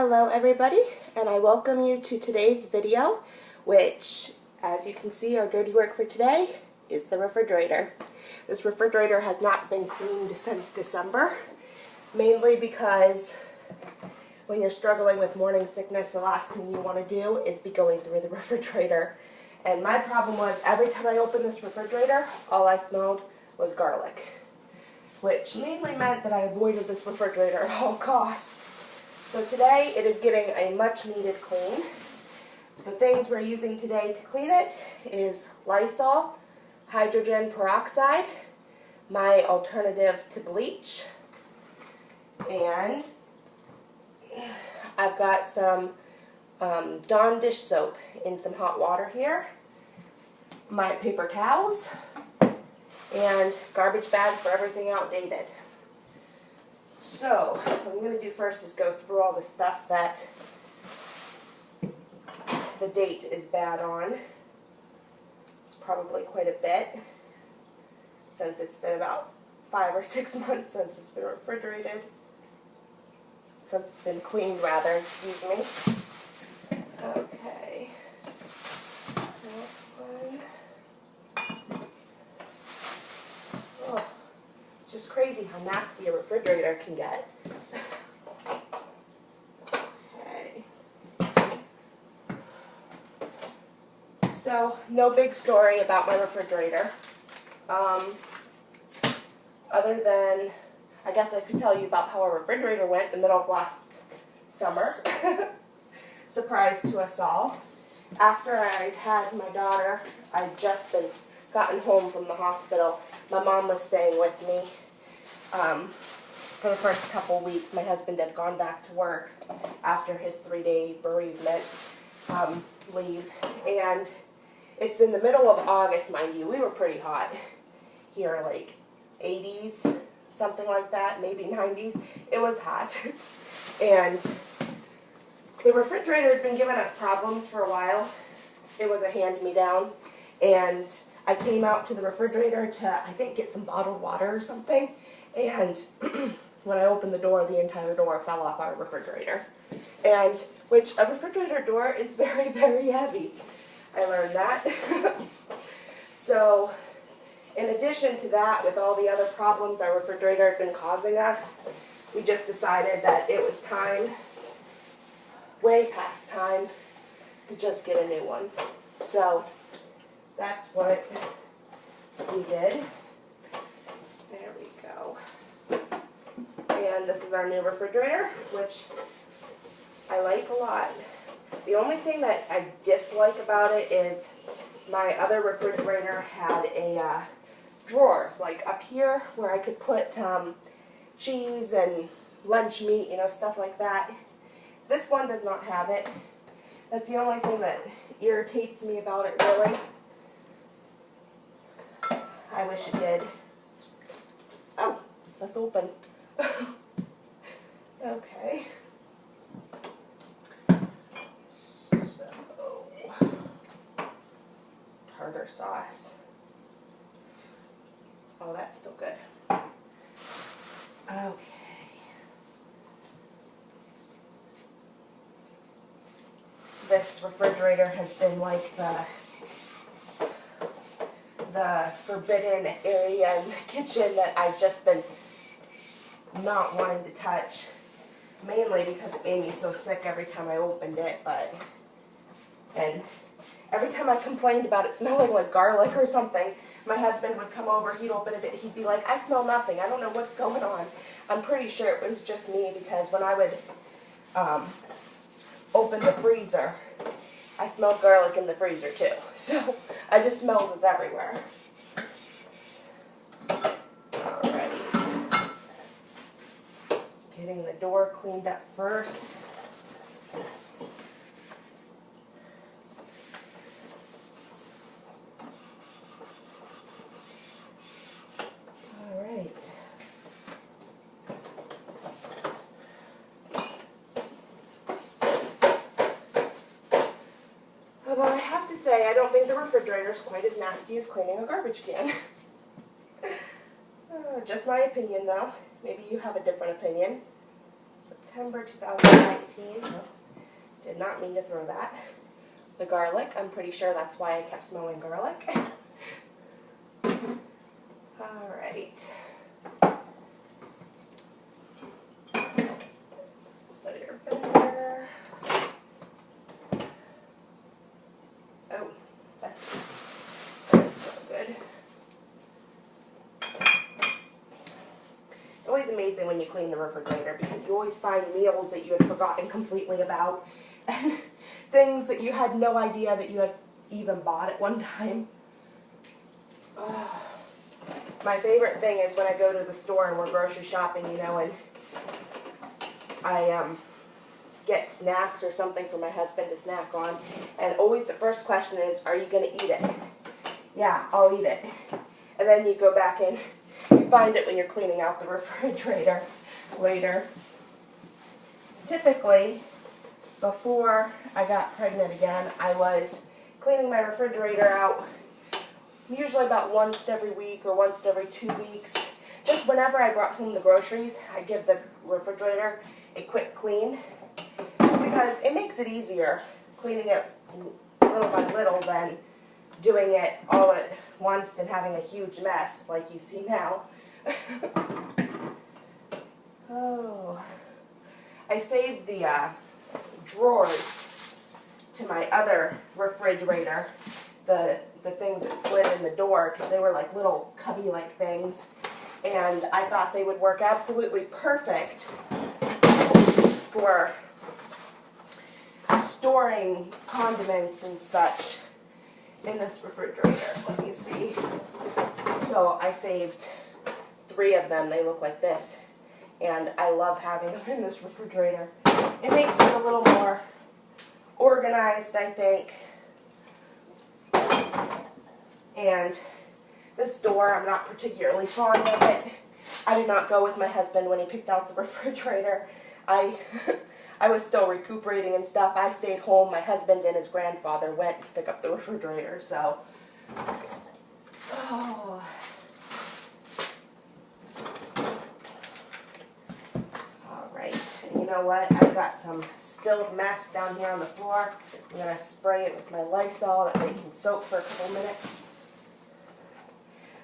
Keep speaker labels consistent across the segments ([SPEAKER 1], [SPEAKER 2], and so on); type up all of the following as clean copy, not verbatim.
[SPEAKER 1] Hello everybody, and I welcome you to today's video, which, as you can see, our dirty work for today is the refrigerator. This refrigerator has not been cleaned since December, mainly because when you're struggling with morning sickness, the last thing you want to do is be going through the refrigerator. And my problem was, every time I opened this refrigerator, all I smelled was garlic, which mainly meant that I avoided this refrigerator at all costs. So today it is getting a much needed clean. The things we're using today to clean it is Lysol, hydrogen peroxide, my alternative to bleach, and I've got some Dawn dish soap in some hot water here, my paper towels, and garbage bag for everything outdated. So, what I'm going to do first is go through all the stuff that the date is bad on. It's probably quite a bit, since it's been about 5 or 6 months since it's been refrigerated. Since it's been cleaned, rather, excuse me. Okay. That one. Oh. It's just crazy how nasty a refrigerator can get. Okay. So, no big story about my refrigerator. Other than, I guess I could tell you about how our refrigerator went in the middle of last summer. Surprise to us all. After I had my daughter, I'd just gotten home from the hospital. My mom was staying with me for the first couple weeks. My husband had gone back to work after his 3-day bereavement leave. And it's in the middle of August, mind you. We were pretty hot here, like 80s, something like that, maybe 90s. It was hot. And the refrigerator had been giving us problems for a while. It was a hand-me-down. And I came out to the refrigerator to, I think, get some bottled water or something. And when I opened the door, the entire door fell off our refrigerator. And, which, a refrigerator door is very, very heavy. I learned that. So, in addition to that, with all the other problems our refrigerator had been causing us, we just decided that it was time, way past time, to just get a new one. So, that's what we did. There we go. And this is our new refrigerator, which I like a lot. The only thing that I dislike about it is my other refrigerator had a drawer, like up here, where I could put cheese and lunch meat, stuff like that. This one does not have it. That's the only thing that irritates me about it, really. I wish it did. Oh, that's open. Okay. So, tartar sauce. Oh, that's still good. Okay. This refrigerator has been like the forbidden area in the kitchen that I've just been not wanting to touch, mainly because it made me so sick every time I opened it. And every time I complained about it smelling like garlic or something, my husband would come over, he'd open it, he'd be like, I smell nothing, I don't know what's going on. I'm pretty sure it was just me, because when I would open the freezer, I smelled garlic in the freezer too. So I just smelled it everywhere. Alright. Getting the door cleaned up first. Alright. Although I have to say, I don't think the refrigerator is quite as nasty as cleaning a garbage can. Just my opinion, though. Maybe you have a different opinion. September 2019. Did not mean to throw that. The garlic, I'm pretty sure that's why I kept smelling garlic. Alright. Cider vinegar. Oh, that's so good. It's always amazing when you clean the refrigerator because you always find meals that you had forgotten completely about and things that you had no idea that you had even bought at one time. Oh. My favorite thing is when I go to the store and we're grocery shopping, you know, and I get snacks or something for my husband to snack on, and always the first question is, are you going to eat it? Yeah, I'll eat it. And then you go back in, you find it when you're cleaning out the refrigerator later. Typically, before I got pregnant again, I was cleaning my refrigerator out usually about once every week or once every 2 weeks. Just whenever I brought home the groceries, I give the refrigerator a quick clean. Just because it makes it easier cleaning it little by little than doing it all at once and having a huge mess like you see now. Oh, I saved the drawers to my other refrigerator, the things that slid in the door, because they were like little cubby-like things, and I thought they would work absolutely perfect for storing condiments and such in this refrigerator. Let me see. So I saved 3 of them. They look like this, and I love having them in this refrigerator. It makes it a little more organized, I think. And this door, I'm not particularly fond of it. I did not go with my husband when he picked out the refrigerator. I was still recuperating and stuff. I stayed home. My husband and his grandfather went to pick up the refrigerator, so. Oh. Alright, you know what? I've got some spilled mess down here on the floor. I'm going to spray it with my Lysol that they can soak for a couple minutes.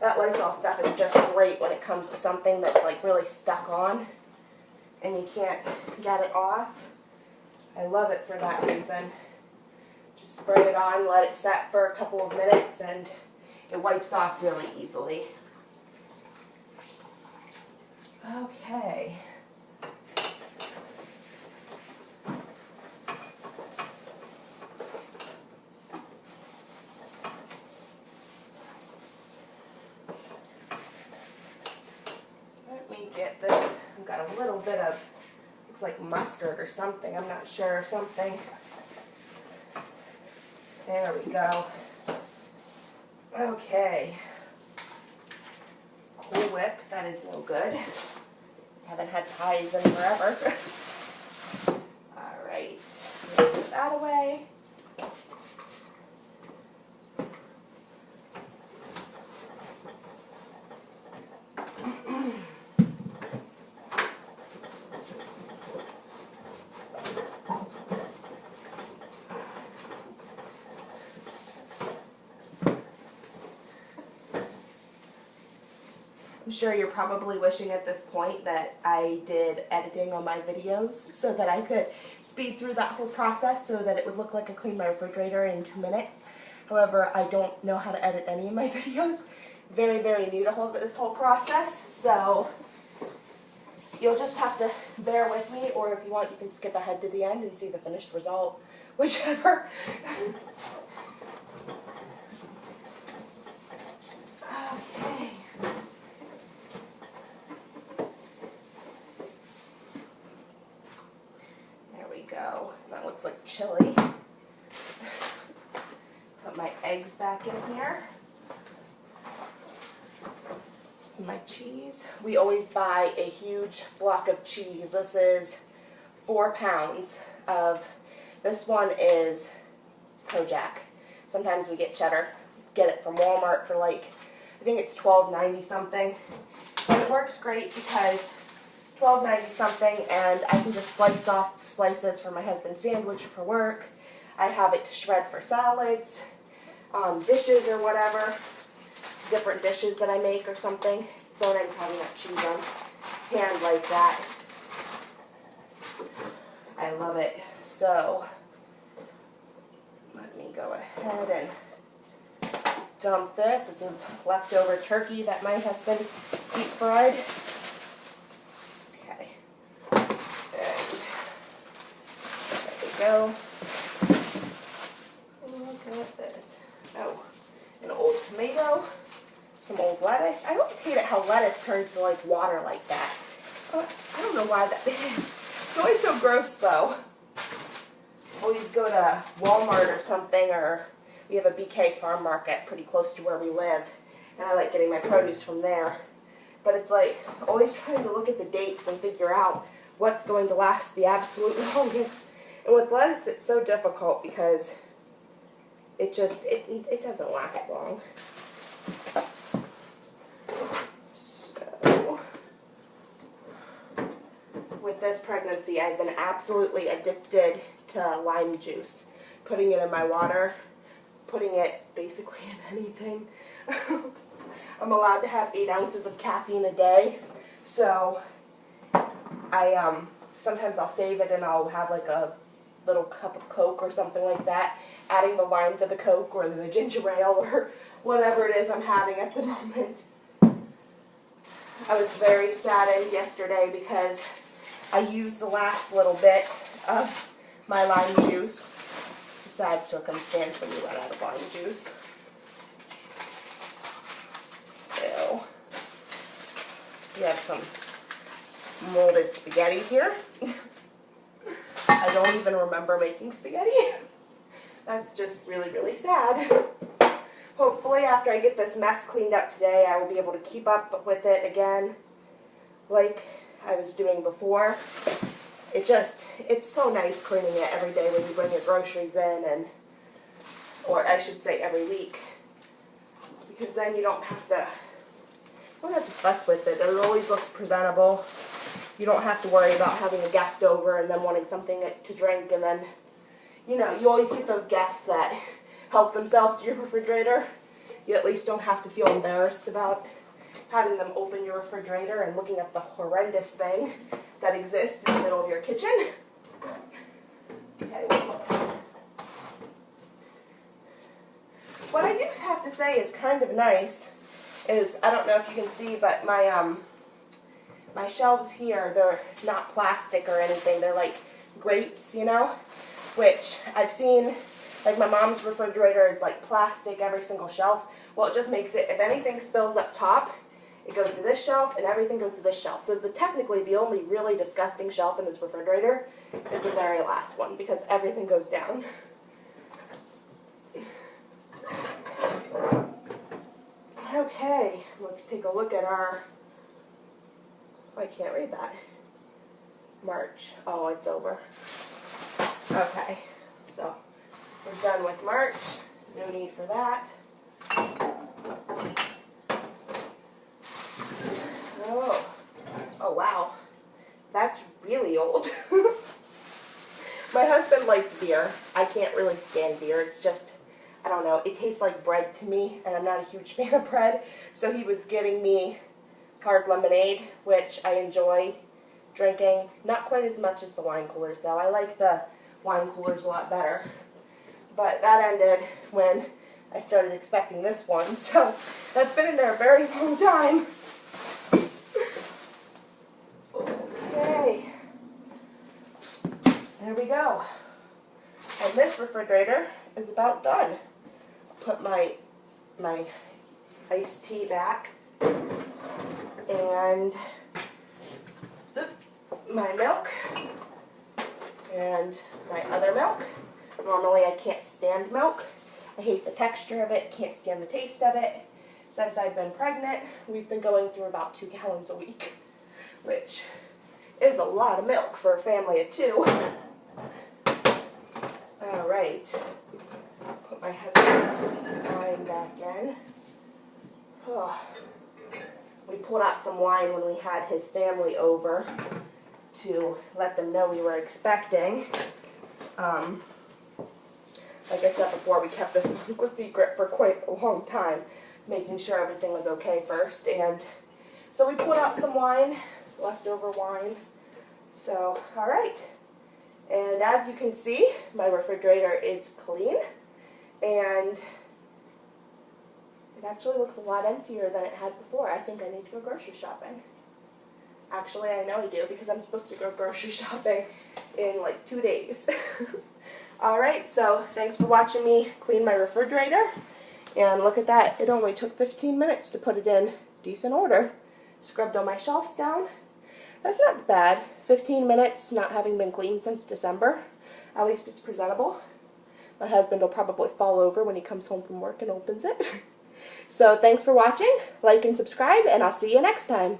[SPEAKER 1] That Lysol stuff is just great when it comes to something that's like really stuck on and you can't get it off. I love it for that reason. Just spray it on, let it set for a couple of minutes, and it wipes off really easily. Okay. Get this. I've got a little bit of, looks like mustard or something, I'm not sure, something. There we go. Okay. Cool Whip, that is no good. Haven't had pies in forever. Alright, put that away. I'm sure you're probably wishing at this point that I did editing on my videos so that I could speed through that whole process so that it would look like I cleaned my refrigerator in 2 minutes. However, I don't know how to edit any of my videos. Very, very new to this whole process, so you'll just have to bear with me, or if you want, you can skip ahead to the end and see the finished result, whichever. Okay. Go. That looks like chili. Put my eggs back in here. My cheese. We always buy a huge block of cheese. This is 4 pounds of, this one is Kojak. Sometimes we get cheddar. Get it from Walmart for like, I think it's $12.90 something. And it works great because $12.90 something, and I can just slice off slices for my husband's sandwich for work. I have it to shred for salads, dishes or whatever, different dishes that I make or something. It's so nice having that cheese on hand like that. I love it. So let me go ahead and dump this. This is leftover turkey that my husband deep fried. Okay. And there we go. Look at this. Oh, an old tomato, some old lettuce. I always hate it how lettuce turns to like water like that. I don't know why that is. It's always so gross though. Always go to Walmart or something, or we have a BK farm market pretty close to where we live, and I like getting my produce from there. But it's like always trying to look at the dates and figure out what's going to last the absolute longest. And with lettuce, it's so difficult because it just, it doesn't last long. So, with this pregnancy, I've been absolutely addicted to lime juice. Putting it in my water, putting it basically in anything. I'm allowed to have 8 ounces of caffeine a day, so I sometimes I'll save it and I'll have like a little cup of Coke or something like that, adding the lime to the Coke or the ginger ale or whatever it is I'm having at the moment. I was very saddened yesterday because I used the last little bit of my lime juice. It's a sad circumstance when you run out of lime juice. Ew. We have some molded spaghetti here. I don't even remember making spaghetti. That's just really, really sad. Hopefully after I get this mess cleaned up today, I will be able to keep up with it again like I was doing before. It's so nice cleaning it every day when you bring your groceries in, and, or I should say every week, because then you don't have to fuss with it. It always looks presentable. You don't have to worry about having a guest over and then wanting something to drink, and then, you know, you always get those guests that help themselves to your refrigerator. You at least don't have to feel embarrassed about having them open your refrigerator and looking at the horrendous thing that exists in the middle of your kitchen. Okay. What I do have to say is kind of nice is, I don't know if you can see, but my my shelves here, they're not plastic or anything. They're like grates, you know, which I've seen, like my mom's refrigerator is like plastic, every single shelf. Well, it just makes it, if anything spills up top, it goes to this shelf and everything goes to this shelf. So technically the only really disgusting shelf in this refrigerator is the very last one, because everything goes down. Okay, let's take a look at our, I can't read that. March. Oh, it's over. Okay, so we're done with March. No need for that. Oh wow. That's really old. My husband likes beer. I can't really stand beer. It's just, I don't know, it tastes like bread to me, and I'm not a huge fan of bread. So he was getting me hard lemonade, which I enjoy drinking. Not quite as much as the wine coolers, though. I like the wine coolers a lot better. But that ended when I started expecting this one, so that's been in there a very long time. Okay. There we go. And this refrigerator is about done. Put my iced tea back, and my milk, and my other milk. Normally I can't stand milk. I hate the texture of it, can't stand the taste of it. Since I've been pregnant, we've been going through about 2 gallons a week, which is a lot of milk for a family of 2. Alright, put my husband's wine back in. Oh. We pulled out some wine when we had his family over to let them know we were expecting. Like I said before, we kept this monk a secret for quite a long time, making sure everything was okay first. And so we pulled out some wine, leftover wine. So, all right. And as you can see, my refrigerator is clean, and it actually looks a lot emptier than it had before. I think I need to go grocery shopping. Actually, I know I do, because I'm supposed to go grocery shopping in like 2 days. Alright, so thanks for watching me clean my refrigerator. And look at that, it only took 15 minutes to put it in decent order. Scrubbed all my shelves down. That's not bad. 15 minutes not having been cleaned since December. At least it's presentable. My husband will probably fall over when he comes home from work and opens it. So thanks for watching. Like and subscribe, and I'll see you next time.